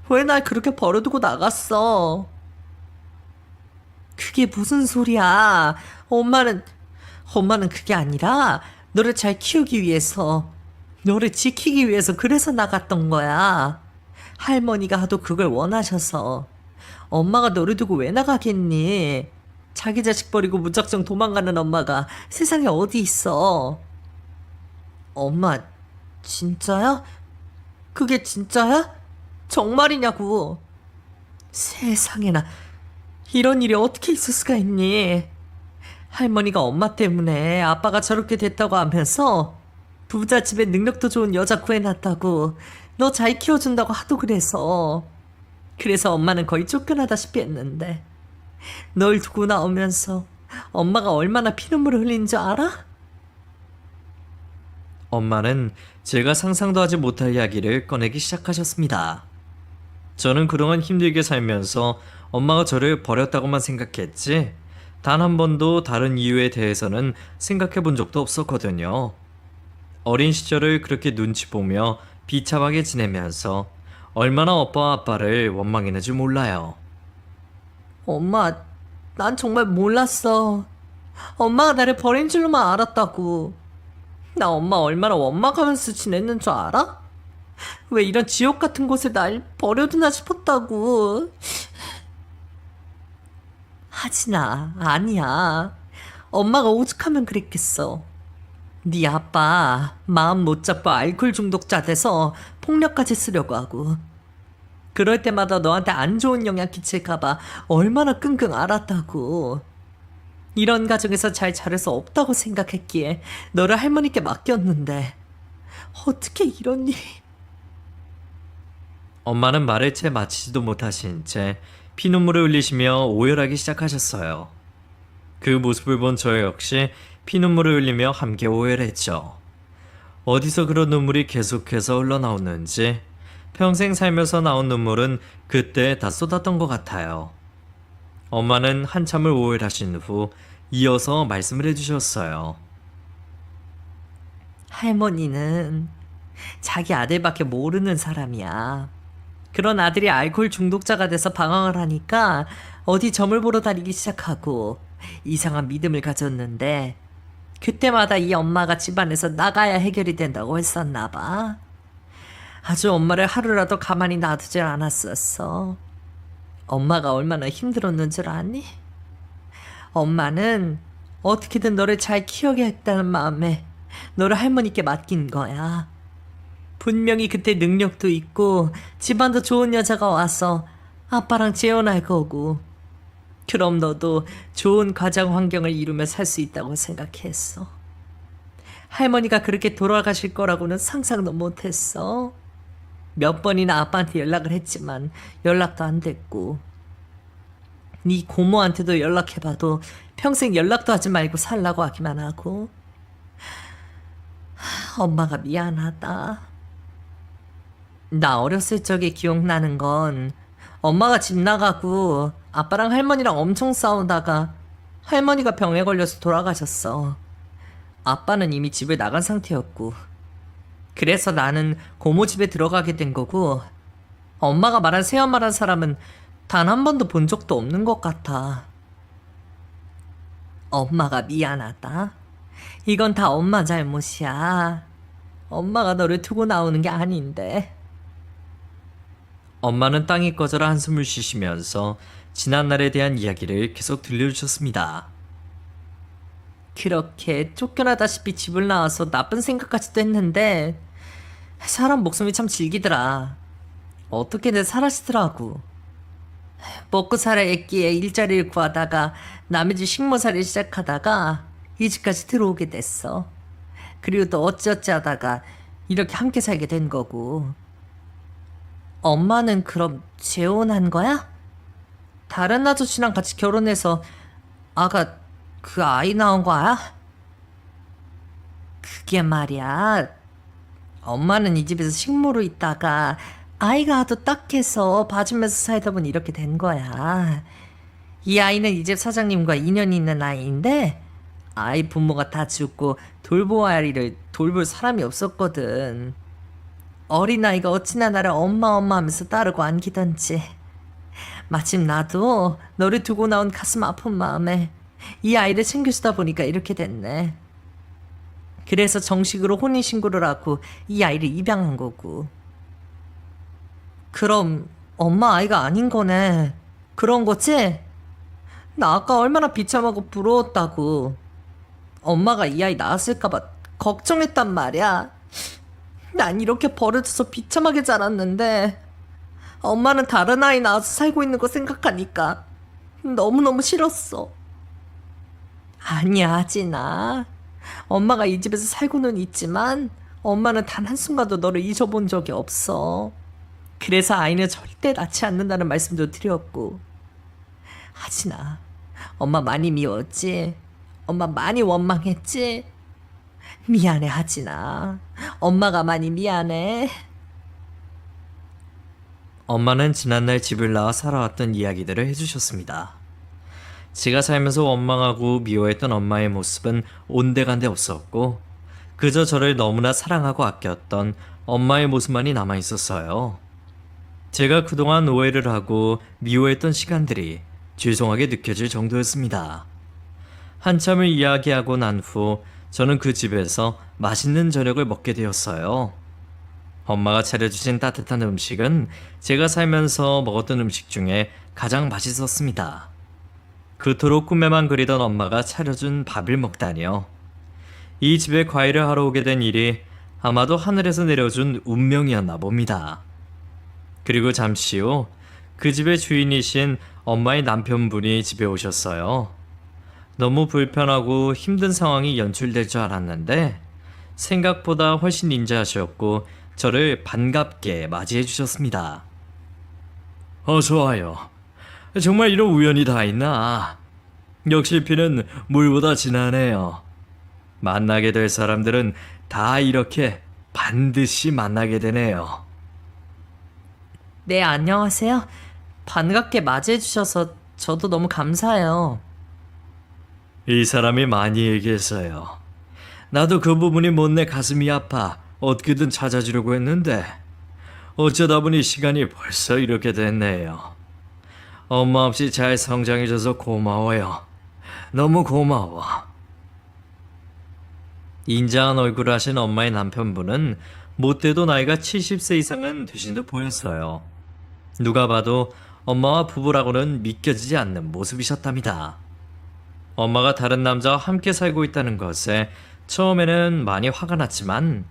B: 왜 날 그렇게 버려두고 나갔어? 그게 무슨 소리야. 엄마는 그게 아니라 너를 잘 키우기 위해서, 너를 지키기 위해서 그래서 나갔던 거야. 할머니가 하도 그걸 원하셔서. 엄마가 너를 두고 왜 나가겠니? 자기 자식 버리고 무작정 도망가는 엄마가 세상에 어디 있어. 엄마, 진짜야? 그게 진짜야? 정말이냐고. 세상에나, 이런 일이 어떻게 있을 수가 있니? 할머니가 엄마 때문에 아빠가 저렇게 됐다고 하면서 부잣집에 능력도 좋은 여자 구해놨다고, 너 잘 키워준다고 하도 그래서 엄마는 거의 쫓겨나다시피 했는데, 널 두고 나오면서 엄마가 얼마나 피눈물을 흘린 줄 알아?
A: 엄마는 제가 상상도 하지 못할 이야기를 꺼내기 시작하셨습니다. 저는 그동안 힘들게 살면서 엄마가 저를 버렸다고만 생각했지 단 한 번도 다른 이유에 대해서는 생각해 본 적도 없었거든요. 어린 시절을 그렇게 눈치 보며 비참하게 지내면서 얼마나 오빠와 아빠를 원망했는지 몰라요.
B: 엄마, 난 정말 몰랐어. 엄마가 나를 버린 줄로만 알았다고. 나 엄마 얼마나 원망하면서 지냈는 줄 알아? 왜 이런 지옥 같은 곳에 날 버려두나 싶었다고. 하진아, 아니야. 엄마가 오죽하면 그랬겠어. 네 아빠 마음 못 잡고 알코올 중독자 돼서 폭력까지 쓰려고 하고, 그럴 때마다 너한테 안 좋은 영향 끼칠까봐 얼마나 끙끙 앓았다고. 이런 가정에서 잘 자랄 수 없다고 생각했기에 너를 할머니께 맡겼는데 어떻게 이런 일이...
A: 엄마는 말을 채 마치지도 못하신 채 피눈물을 흘리시며 오열하기 시작하셨어요. 그 모습을 본 저 역시 피눈물을 흘리며 함께 오열했죠. 어디서 그런 눈물이 계속해서 흘러나오는지 평생 살면서 나온 눈물은 그때 다 쏟았던 것 같아요. 엄마는 한참을 오열하신 후 이어서 말씀을 해주셨어요.
B: 할머니는 자기 아들밖에 모르는 사람이야. 그런 아들이 알코올 중독자가 돼서 방황을 하니까 어디 점을 보러 다니기 시작하고 이상한 믿음을 가졌는데 그때마다 이 엄마가 집안에서 나가야 해결이 된다고 했었나 봐. 아주 엄마를 하루라도 가만히 놔두질 않았었어. 엄마가 얼마나 힘들었는 줄 아니? 엄마는 어떻게든 너를 잘 키워야겠다는 마음에 너를 할머니께 맡긴 거야. 분명히 그때 능력도 있고 집안도 좋은 여자가 와서 아빠랑 재혼할 거고 그럼 너도 좋은 가정 환경을 이루며 살 수 있다고 생각했어. 할머니가 그렇게 돌아가실 거라고는 상상도 못했어. 몇 번이나 아빠한테 연락을 했지만 연락도 안 됐고 네 고모한테도 연락해봐도 평생 연락도 하지 말고 살라고 하기만 하고. 엄마가 미안하다. 나 어렸을 적에 기억나는 건 엄마가 집 나가고 아빠랑 할머니랑 엄청 싸우다가 할머니가 병에 걸려서 돌아가셨어. 아빠는 이미 집을 나간 상태였고 그래서 나는 고모 집에 들어가게 된 거고 엄마가 말한 새엄마란 사람은 단 한 번도 본 적도 없는 것 같아. 엄마가 미안하다. 이건 다 엄마 잘못이야. 엄마가 너를 두고 나오는 게 아닌데.
A: 엄마는 땅이 꺼져라 한숨을 쉬시면서 지난날에 대한 이야기를 계속 들려주셨습니다.
B: 그렇게 쫓겨나다시피 집을 나와서 나쁜 생각까지도 했는데 사람 목숨이 참 질기더라. 어떻게든 사라지더라고. 먹고 살아야겠기에 일자리를 구하다가 남의 집 식모살이를 시작하다가 이 집까지 들어오게 됐어. 그리고 또 어찌어찌 하다가 이렇게 함께 살게 된 거고. 엄마는 그럼 재혼한 거야? 다른 아저씨랑 같이 결혼해서 아가 그 아이 낳은 거야? 그게 말이야. 엄마는 이 집에서 식모로 있다가 아이가 아주 딱해서 봐주면서 살다 보니 이렇게 된 거야. 이 아이는 이 집 사장님과 인연이 있는 아이인데 아이 부모가 다 죽고 돌보아리를 돌볼 사람이 없었거든. 어린아이가 어찌나 나를 엄마 하면서 따르고 안기던지. 마침 나도 너를 두고 나온 가슴 아픈 마음에 이 아이를 챙겨주다 보니까 이렇게 됐네. 그래서 정식으로 혼인신고를 하고 이 아이를 입양한 거고. 그럼 엄마 아이가 아닌 거네. 그런 거지? 나 아까 얼마나 비참하고 부러웠다고. 엄마가 이 아이 낳았을까봐 걱정했단 말이야. 난 이렇게 버려져서 비참하게 자랐는데 엄마는 다른 아이 낳아서 살고 있는 거 생각하니까 너무너무 싫었어. 아니야, 진아. 엄마가 이 집에서 살고는 있지만 엄마는 단 한순간도 너를 잊어본 적이 없어. 그래서 아이는 절대 낳지 않는다는 말씀도 드렸고. 하진아, 엄마 많이 미웠지? 엄마 많이 원망했지? 미안해, 하진아. 엄마가 많이 미안해.
A: 엄마는 지난날 집을 나와 살아왔던 이야기들을 해주셨습니다. 제가 살면서 원망하고 미워했던 엄마의 모습은 온데간데 없었고 그저 저를 너무나 사랑하고 아꼈던 엄마의 모습만이 남아있었어요. 제가 그동안 오해를 하고 미워했던 시간들이 죄송하게 느껴질 정도였습니다. 한참을 이야기하고 난 후 저는 그 집에서 맛있는 저녁을 먹게 되었어요. 엄마가 차려주신 따뜻한 음식은 제가 살면서 먹었던 음식 중에 가장 맛있었습니다. 그토록 꿈에만 그리던 엄마가 차려준 밥을 먹다니요. 이 집에 과일을 하러 오게 된 일이 아마도 하늘에서 내려준 운명이었나 봅니다. 그리고 잠시 후 그 집의 주인이신 엄마의 남편분이 집에 오셨어요. 너무 불편하고 힘든 상황이 연출될 줄 알았는데 생각보다 훨씬 인자하셨고 저를 반갑게 맞이해 주셨습니다. 좋아요. 정말 이런 우연이 다 있나? 역시 피는 물보다 진하네요. 만나게 될 사람들은 다 이렇게 반드시 만나게 되네요.
B: 네, 안녕하세요. 반갑게 맞이해주셔서 저도 너무 감사해요.
A: 이 사람이 많이 얘기했어요. 나도 그 부분이 못내 가슴이 아파 어떻게든 찾아주려고 했는데 어쩌다 보니 시간이 벌써 이렇게 됐네요. 엄마 없이 잘 성장해줘서 고마워요. 너무 고마워. 인자한 얼굴을 하신 엄마의 남편분은 못돼도 나이가 70세 이상은 되신 듯 보였어요. 누가 봐도 엄마와 부부라고는 믿겨지지 않는 모습이셨답니다. 엄마가 다른 남자와 함께 살고 있다는 것에 처음에는 많이 화가 났지만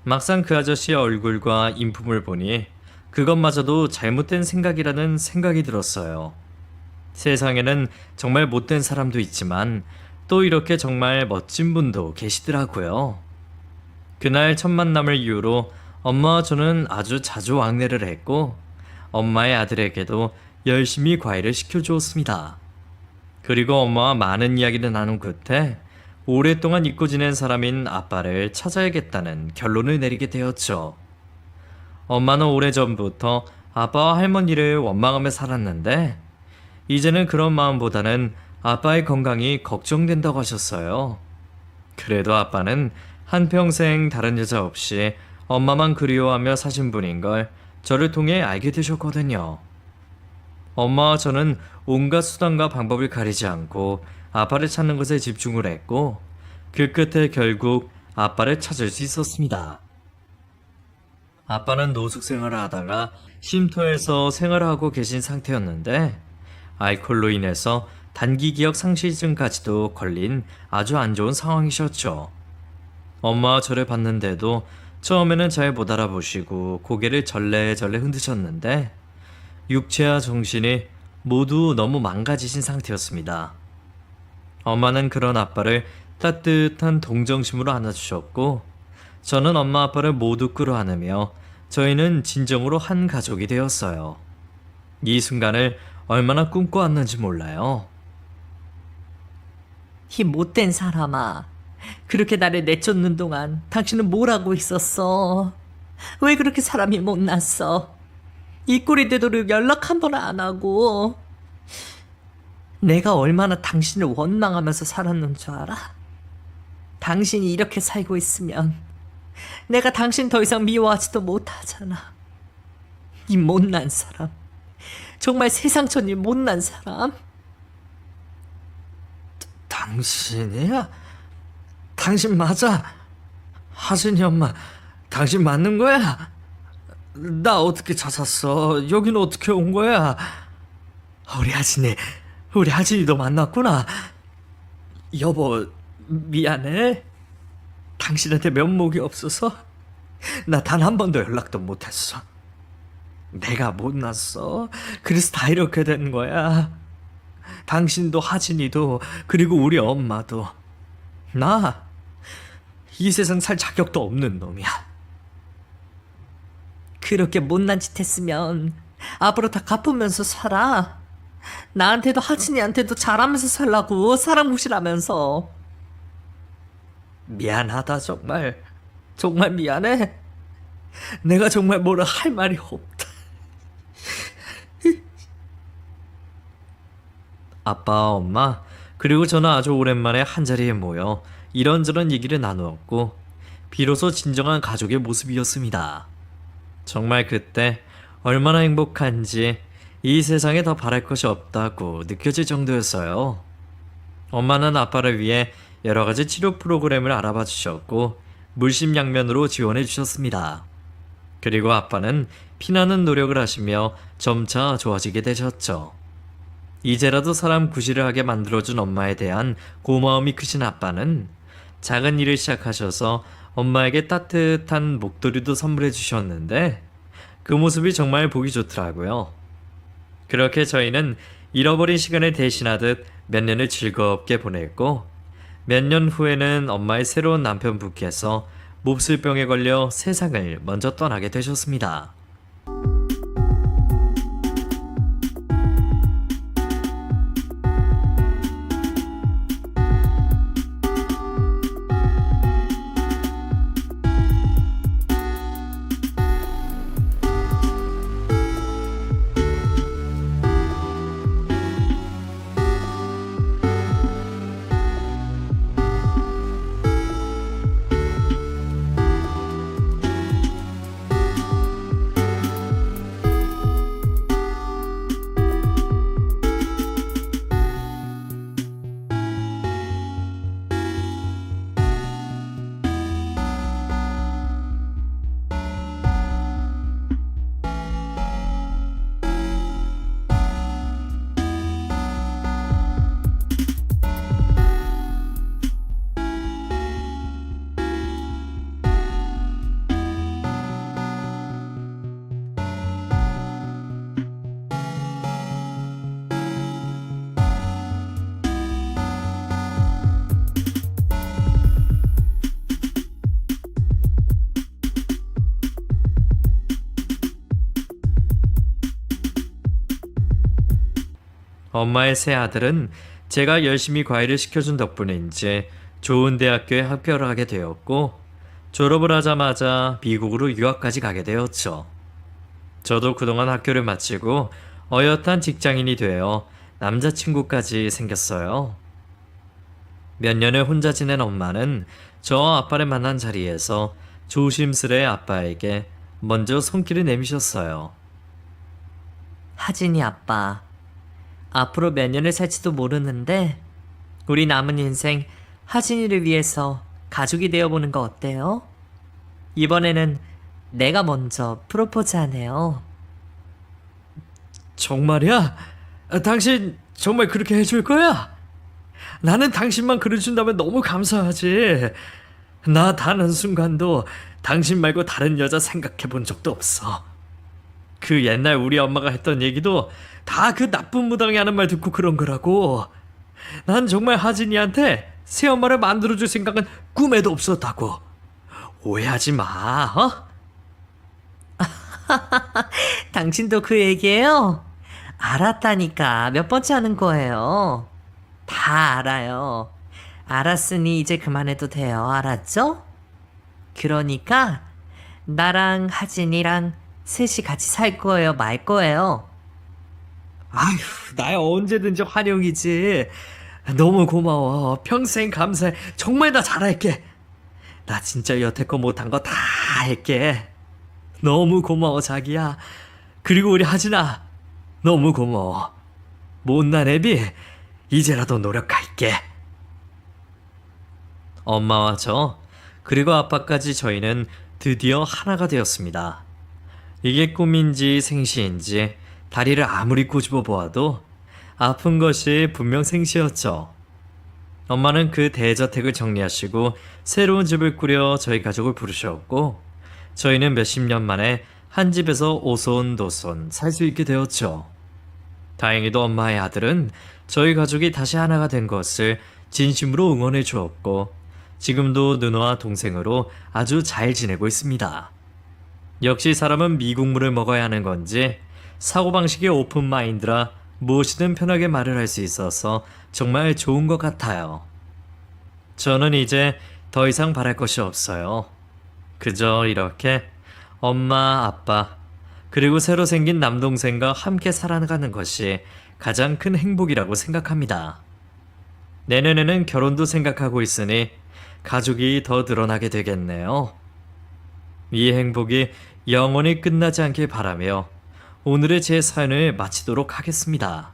A: 막상 그 아저씨의 얼굴과 인품을 보니 그것마저도 잘못된 생각이라는 생각이 들었어요. 세상에는 정말 못된 사람도 있지만 또 이렇게 정말 멋진 분도 계시더라고요. 그날 첫 만남을 이유로 엄마와 저는 아주 자주 왕래를 했고 엄마의 아들에게도 열심히 과외를 시켜주었습니다. 그리고 엄마와 많은 이야기를 나눈 끝에 오랫동안 잊고 지낸 사람인 아빠를 찾아야겠다는 결론을 내리게 되었죠. 엄마는 오래전부터 아빠와 할머니를 원망하며 살았는데 이제는 그런 마음보다는 아빠의 건강이 걱정된다고 하셨어요. 그래도 아빠는 한평생 다른 여자 없이 엄마만 그리워하며 사신 분인 걸 저를 통해 알게 되셨거든요. 엄마와 저는 온갖 수단과 방법을 가리지 않고 아빠를 찾는 것에 집중을 했고 그 끝에 결국 아빠를 찾을 수 있었습니다. 아빠는 노숙 생활을 하다가 쉼터에서 생활을 하고 계신 상태였는데 알코올로 인해서 단기 기억 상실증까지도 걸린 아주 안 좋은 상황이셨죠. 엄마와 저를 봤는데도 처음에는 잘 못 알아보시고 고개를 절레절레 흔드셨는데 육체와 정신이 모두 너무 망가지신 상태였습니다. 엄마는 그런 아빠를 따뜻한 동정심으로 안아주셨고 저는 엄마 아빠를 모두 끌어안으며 저희는 진정으로 한 가족이 되었어요. 이 순간을 얼마나 꿈꿔왔는지 몰라요.
B: 이 못된 사람아. 그렇게 나를 내쫓는 동안 당신은 뭘 하고 있었어? 왜 그렇게 사람이 못났어? 이 꼴이 되도록 연락 한 번 안 하고. 내가 얼마나 당신을 원망하면서 살았는 줄 알아? 당신이 이렇게 살고 있으면 내가 당신 더 이상 미워하지도 못하잖아. 이 못난 사람. 정말 세상 천일 못난 사람.
C: 당신이야? 당신 맞아? 하진이 엄마, 당신 맞는 거야? 나 어떻게 찾았어? 여기는 어떻게 온 거야? 우리 하진이도 만났구나. 여보, 미안해. 당신한테 면목이 없어서 나 단 한 번도 연락도 못했어. 내가 못났어. 그래서 다 이렇게 된 거야. 당신도 하진이도 그리고 우리 엄마도 나 이 세상 살 자격도 없는 놈이야.
B: 그렇게 못난 짓 했으면 앞으로 다 갚으면서 살아. 나한테도 하진이한테도 잘하면서 살라고. 사람 무시하면서.
C: 미안하다 정말. 정말 미안해. 내가 정말 뭐라 할 말이 없다.
A: 아빠, 엄마, 그리고 저는 아주 오랜만에 한자리에 모여 이런저런 얘기를 나누었고 비로소 진정한 가족의 모습이었습니다. 정말 그때 얼마나 행복한지 이 세상에 더 바랄 것이 없다고 느껴질 정도였어요. 엄마는 아빠를 위해 여러 가지 치료 프로그램을 알아봐 주셨고 물심양면으로 지원해 주셨습니다. 그리고 아빠는 피나는 노력을 하시며 점차 좋아지게 되셨죠. 이제라도 사람 구실을 하게 만들어준 엄마에 대한 고마움이 크신 아빠는 작은 일을 시작하셔서 엄마에게 따뜻한 목도리도 선물해 주셨는데 그 모습이 정말 보기 좋더라고요. 그렇게 저희는 잃어버린 시간을 대신하듯 몇 년을 즐겁게 보냈고 몇 년 후에는 엄마의 새로운 남편분께서 몹쓸 병에 걸려 세상을 먼저 떠나게 되셨습니다. 엄마의 새 아들은 제가 열심히 과외를 시켜준 덕분인지 좋은 대학교에 합격을 하게 되었고 졸업을 하자마자 미국으로 유학까지 가게 되었죠. 저도 그동안 학교를 마치고 어엿한 직장인이 되어 남자친구까지 생겼어요. 몇 년을 혼자 지낸 엄마는 저와 아빠를 만난 자리에서 조심스레 아빠에게 먼저 손길을 내미셨어요.
B: 하진이 아빠, 앞으로 몇 년을 살지도 모르는데 우리 남은 인생 하진이를 위해서 가족이 되어보는 거 어때요? 이번에는 내가 먼저 프로포즈 하네요.
C: 정말이야? 당신 정말 그렇게 해줄 거야? 나는 당신만 그래준다면 너무 감사하지. 나 단 한순간도 당신 말고 다른 여자 생각해 본 적도 없어. 그 옛날 우리 엄마가 했던 얘기도 다 그 나쁜 무당이 하는 말 듣고 그런 거라고. 난 정말 하진이한테 새엄마를 만들어줄 생각은 꿈에도 없었다고. 오해하지 마, 어?
B: 당신도 그 얘기예요? 알았다니까. 몇 번째 하는 거예요? 다 알아요. 알았으니 이제 그만해도 돼요. 알았죠? 그러니까 나랑 하진이랑 셋이 같이 살 거예요? 말 거예요?
C: 아휴, 나야 언제든지 환영이지. 너무 고마워. 평생 감사해. 정말 나 잘할게. 나 진짜 여태껏 못한 거 다 할게. 너무 고마워, 자기야. 그리고 우리 하진아, 너무 고마워. 못난 애비, 이제라도 노력할게.
A: 엄마와 저, 그리고 아빠까지 저희는 드디어 하나가 되었습니다. 이게 꿈인지 생시인지 다리를 아무리 꼬집어 보아도 아픈 것이 분명 생시였죠. 엄마는 그 대저택을 정리하시고 새로운 집을 꾸려 저희 가족을 부르셨고 저희는 몇십 년 만에 한 집에서 오손도손 살 수 있게 되었죠. 다행히도 엄마의 아들은 저희 가족이 다시 하나가 된 것을 진심으로 응원해 주었고 지금도 누나와 동생으로 아주 잘 지내고 있습니다. 역시 사람은 미국물을 먹어야 하는 건지 사고방식이 오픈마인드라 무엇이든 편하게 말을 할 수 있어서 정말 좋은 것 같아요. 저는 이제 더 이상 바랄 것이 없어요. 그저 이렇게 엄마, 아빠, 그리고 새로 생긴 남동생과 함께 살아가는 것이 가장 큰 행복이라고 생각합니다. 내년에는 결혼도 생각하고 있으니 가족이 더 늘어나게 되겠네요. 이 행복이 영원히 끝나지 않길 바라며 오늘의 제 사연을 마치도록 하겠습니다.